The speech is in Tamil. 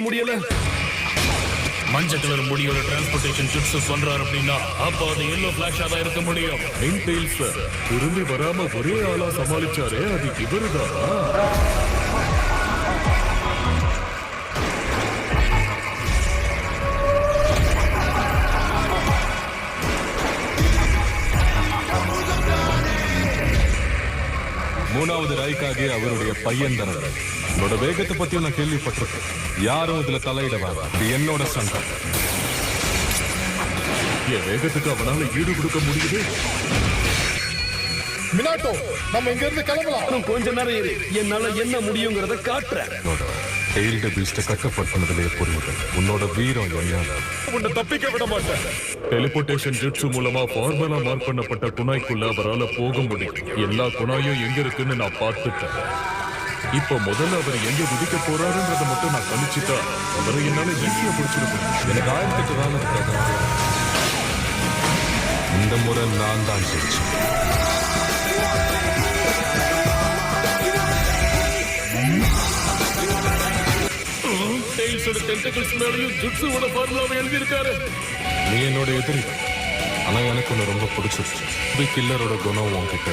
முடியல. மஞ்சள் கலர் முடியோட டிரான்ஸ்போர்டேஷன் ஜுட்ஸு பண்றாரு அப்படின்னா அப்ப அது எல்லோ பிளாஷா தான் இருக்க முடியும். திரும்பி வராம ஒரே ஆளா சமாளிச்சாரே அது இவருதான். மூணாவது ராய்க்காக அவருடைய பையன் தானே. என்னோட வேகத்தை பத்தியும் நான் கேள்விப்பட்டிருக்கேன். யாரும் இதுல தலையிடவா, இது என்னோட சங்கம். என் வேகத்துக்கு அவனால ஈடு கொடுக்க முடியுது. மினாட்டோ, நம்ம இங்க இருந்து கிளம்பலாம். கொஞ்ச நேரம் இரு, என்னால என்ன முடியுங்கிறத காட்டுறேன். டெய்ல்டு பீஸ்ட கட்டப்பட்டதுலயே புரியுது உன்னோட வீரம் என்ன. உன்னை தப்பிக்க விட மாட்டேன். டெலிபோர்டேஷன் ஜுட்ஸு மூலமா ஃபார்மலா மார்க் பண்ணப்பட்ட குணாய்க்குள்ள அவரால் போக முடியும். எல்லா குணாயும் எங்க இருக்குன்னு நான் பார்த்துட்டேன். இப்ப முதல்ல அவர் எங்க குதிக்க போறாருன்றத மட்டும் நான் கணிச்சுட்டா அவரை என்னால ஈஸியா பிடிச்சிட முடியும். எனக்கு 1008 காலம் பிரகாரம் இந்த முறை நான் தான் ஜெயிச்சேன். நீ என்னோட எதிரி, ஆனா எனக்கு ஒண்ணு ரொம்ப பிடிச்சிருச்சு. கில்லரோட குணம் உன்கிட்ட